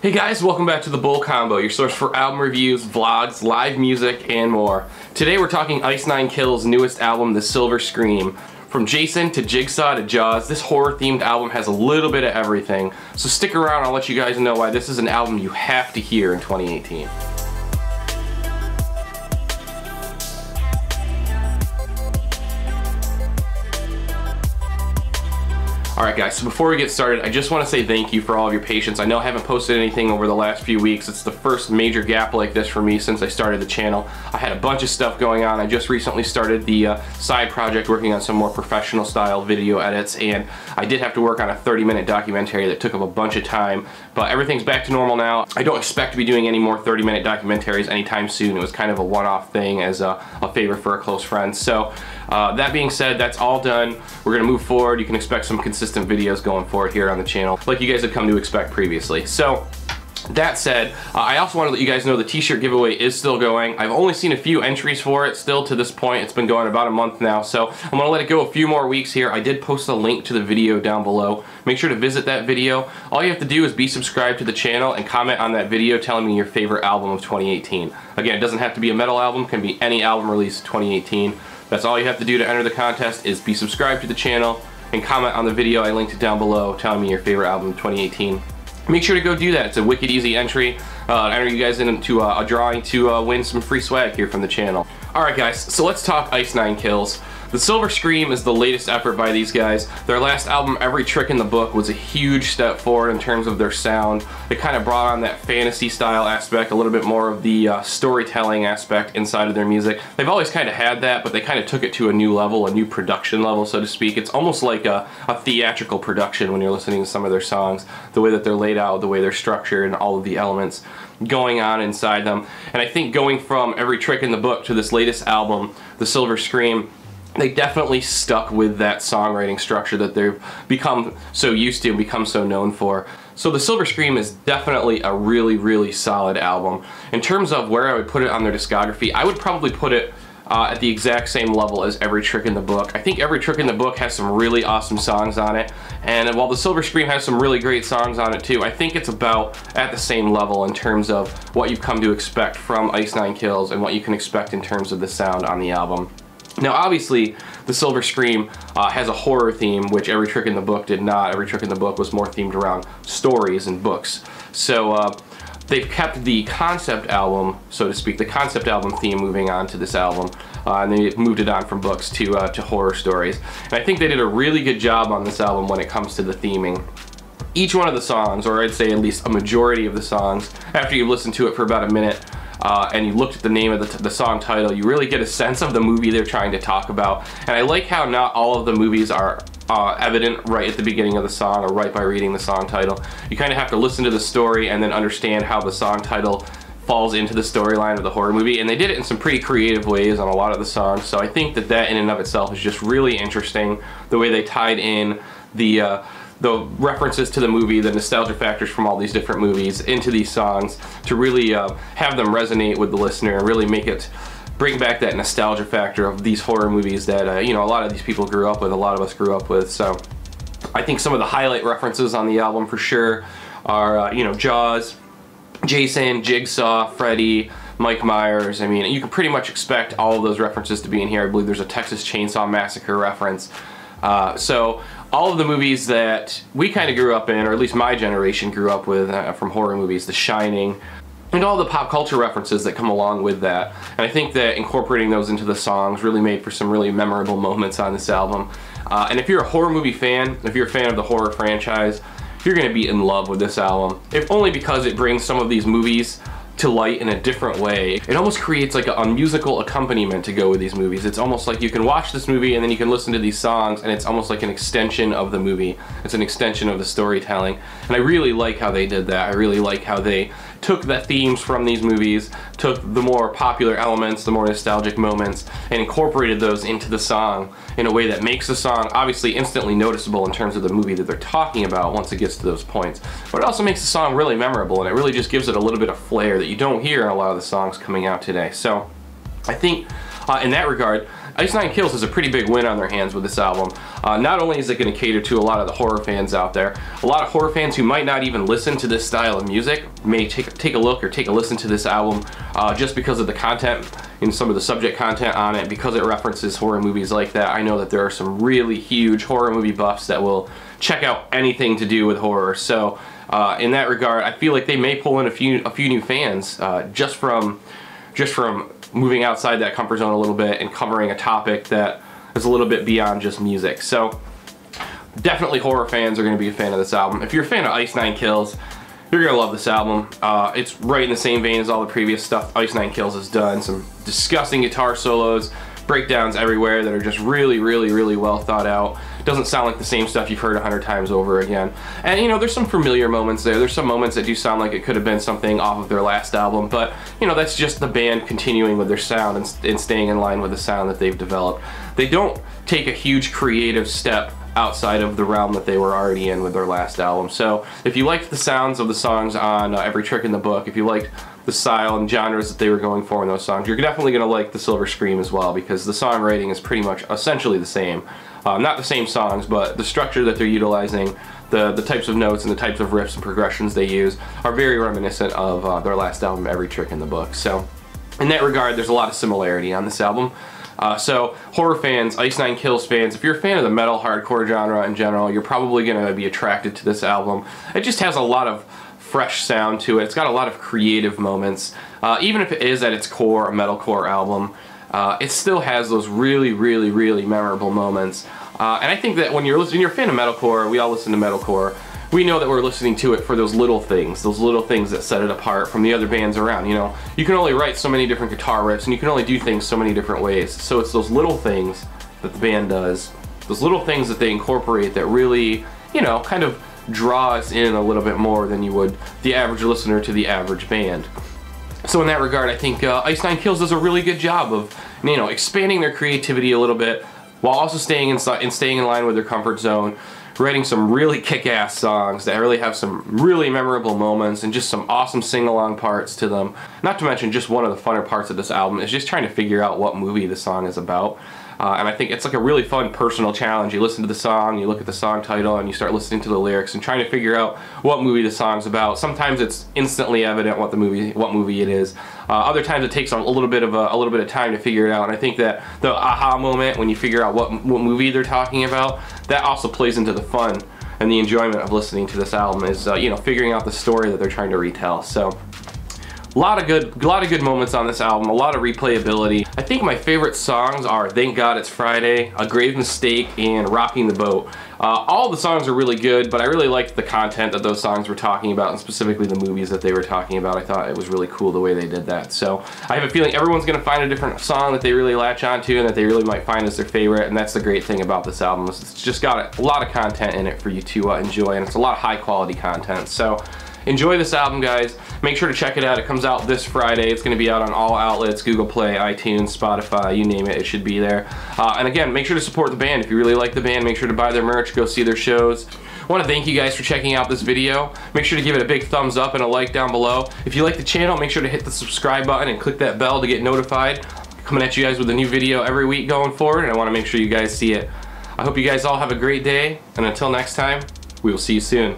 Hey guys, welcome back to The Bull Combo, your source for album reviews, vlogs, live music, and more. Today we're talking Ice Nine Kills' newest album, The Silver Scream. From Jason to Jigsaw to Jaws, this horror-themed album has a little bit of everything. So stick around, I'll let you guys know why this is an album you have to hear in 2018. Alright guys, so before we get started, I just want to say thank you for all of your patience. I know I haven't posted anything over the last few weeks. It's the first major gap like this for me since I started the channel. I had a bunch of stuff going on. I just recently started the side project working on some more professional style video edits, and I did have to work on a 30-minute documentary that took up a bunch of time, but everything's back to normal now. I don't expect to be doing any more 30-minute documentaries anytime soon. It was kind of a one-off thing as a favor for a close friend. So that being said, that's all done. We're gonna move forward. You can expect some consistent videos going forward here on the channel, like you guys have come to expect previously. So that said, I also want to let you guys know the T-shirt giveaway is still going. I've only seen a few entries for it still to this point. It's been going about a month now, so I'm going to let it go a few more weeks here. I did post a link to the video down below. Make sure to visit that video. All you have to do is be subscribed to the channel and comment on that video telling me your favorite album of 2018. Again, it doesn't have to be a metal album, it can be any album released 2018. That's all you have to do to enter the contest, is be subscribed to the channel and comment on the video. I linked it down below telling me your favorite album of 2018. Make sure to go do that. It's a wicked easy entry. Enter you guys into a drawing to win some free swag here from the channel. Alright guys, so let's talk Ice Nine Kills. The Silver Scream is the latest effort by these guys. Their last album, Every Trick in the Book, was a huge step forward in terms of their sound. They kind of brought on that fantasy style aspect, a little bit more of the storytelling aspect inside of their music. They've always kind of had that, but they kind of took it to a new level, a new production level, so to speak. It's almost like a theatrical production when you're listening to some of their songs, the way that they're laid out, the way they're structured, and all of the elements going on inside them. And I think going from Every Trick in the Book to this latest album, The Silver Scream, they definitely stuck with that songwriting structure that they've become so used to and become so known for. So The Silver Scream is definitely a really, really solid album. In terms of where I would put it on their discography, I would probably put it at the exact same level as Every Trick in the Book. I think Every Trick in the Book has some really awesome songs on it, and while The Silver Scream has some really great songs on it too, I think it's about at the same level in terms of what you've come to expect from Ice Nine Kills and what you can expect in terms of the sound on the album. Now obviously, The Silver Scream has a horror theme, which Every Trick in the Book did not. Every Trick in the Book was more themed around stories and books. So they've kept the concept album, so to speak, the concept album theme moving on to this album, and they moved it on from books to horror stories. And I think they did a really good job on this album when it comes to the theming. Each one of the songs, or I'd say at least a majority of the songs, after you've listened to it for about a minute, and you looked at the name of the song title, you really get a sense of the movie they're trying to talk about. And I like how not all of the movies are evident right at the beginning of the song or right by reading the song title. You kind of have to listen to the story and then understand how the song title falls into the storyline of the horror movie, and they did it in some pretty creative ways on a lot of the songs. So I think that in and of itself is just really interesting, the way they tied in the references to the movie, the nostalgia factors from all these different movies into these songs to really have them resonate with the listener and really bring back that nostalgia factor of these horror movies that you know, a lot of these people grew up with, a lot of us grew up with. So I think some of the highlight references on the album for sure are you know, Jaws, Jason, Jigsaw, Freddy, Mike Myers. I mean, you can pretty much expect all of those references to be in here. I believe there's a Texas Chainsaw Massacre reference. So all of the movies that we kind of grew up in, or at least my generation grew up with from horror movies, The Shining, and all the pop culture references that come along with that. And I think that incorporating those into the songs really made for some really memorable moments on this album. And if you're a horror movie fan, if you're a fan of the horror franchise, you're going to be in love with this album. If only because it brings some of these movies to light in a different way. It almost creates like a musical accompaniment to go with these movies. It's almost like you can watch this movie and then you can listen to these songs, and it's almost like an extension of the movie. It's an extension of the storytelling. And I really like how they did that. I really like how they took the themes from these movies, took the more popular elements, the more nostalgic moments, and incorporated those into the song in a way that makes the song obviously instantly noticeable in terms of the movie that they're talking about once it gets to those points. But it also makes the song really memorable, and it really just gives it a little bit of flair that you don't hear in a lot of the songs coming out today. So I think in that regard, Ice Nine Kills has a pretty big win on their hands with this album. Not only is it going to cater to a lot of the horror fans out there, a lot of horror fans who might not even listen to this style of music may take a look or take a listen to this album just because of the content and some of the subject content on it, because it references horror movies like that. I know that there are some really huge horror movie buffs that will check out anything to do with horror. So in that regard, I feel like they may pull in a few new fans just from moving outside that comfort zone a little bit and covering a topic that is a little bit beyond just music. So definitely horror fans are going to be a fan of this album. If you're a fan of Ice Nine Kills, you're going to love this album. It's right in the same vein as all the previous stuff Ice Nine Kills has done. Some disgusting guitar solos, breakdowns everywhere that are just really, really, really well thought out. Doesn't sound like the same stuff you've heard 100 times over again. And you know, there's some familiar moments there. There's some moments that do sound like it could have been something off of their last album, but you know, that's just the band continuing with their sound and staying in line with the sound that they've developed. They don't take a huge creative step outside of the realm that they were already in with their last album. So if you liked the sounds of the songs on Every Trick in the Book, if you liked the style and genres that they were going for in those songs, you're definitely going to like The Silver Scream as well, because the songwriting is pretty much essentially the same. Not the same songs, but the structure that they're utilizing, the types of notes and the types of riffs and progressions they use are very reminiscent of their last album, Every Trick in the Book. So in that regard, there's a lot of similarity on this album. So horror fans, Ice Nine Kills fans, if you're a fan of the metal hardcore genre in general, you're probably going to be attracted to this album. It just has a lot of fresh sound to it. It's got a lot of creative moments. Even if it is at its core a metalcore album, it still has those really, really, really memorable moments. And I think that when you're a fan of metalcore, we all listen to metalcore, we know that we're listening to it for those little things that set it apart from the other bands around. You know, you can only write so many different guitar riffs, and you can only do things so many different ways. So it's those little things that the band does, those little things that they incorporate that really, you know, kind of draw us in a little bit more than you would the average listener to the average band. So in that regard, I think Ice Nine Kills does a really good job of, you know, expanding their creativity a little bit while also staying in line with their comfort zone, writing some really kick-ass songs that really have some really memorable moments and just some awesome sing-along parts to them. Not to mention, just one of the funner parts of this album is just trying to figure out what movie the song is about. And I think it's like a really fun personal challenge. You listen to the song, you look at the song title, and you start listening to the lyrics and trying to figure out what movie the song's about. Sometimes it's instantly evident what movie it is. Other times it takes a little bit of time to figure it out. And I think that the aha moment when you figure out what movie they're talking about, that also plays into the fun and the enjoyment of listening to this album. Is you know, figuring out the story that they're trying to retell. So. A lot of good moments on this album, a lot of replayability. I think my favorite songs are Thank God It's Friday, A Grave Mistake, and Rocking the Boat. All the songs are really good, but I really liked the content that those songs were talking about, and specifically the movies that they were talking about. I thought it was really cool the way they did that. So I have a feeling everyone's going to find a different song that they really latch onto and that they really might find as their favorite, and that's the great thing about this album. It's just got a lot of content in it for you to enjoy, and it's a lot of high quality content. So enjoy this album, guys. Make sure to check it out. It comes out this Friday. It's going to be out on all outlets, Google Play, iTunes, Spotify, you name it, it should be there. And again, make sure to support the band. If you really like the band, make sure to buy their merch, go see their shows. I want to thank you guys for checking out this video. Make sure to give it a big thumbs up and a like down below. If you like the channel, make sure to hit the subscribe button and click that bell to get notified. Coming at you guys with a new video every week going forward, and I want to make sure you guys see it. I hope you guys all have a great day, and until next time, we will see you soon.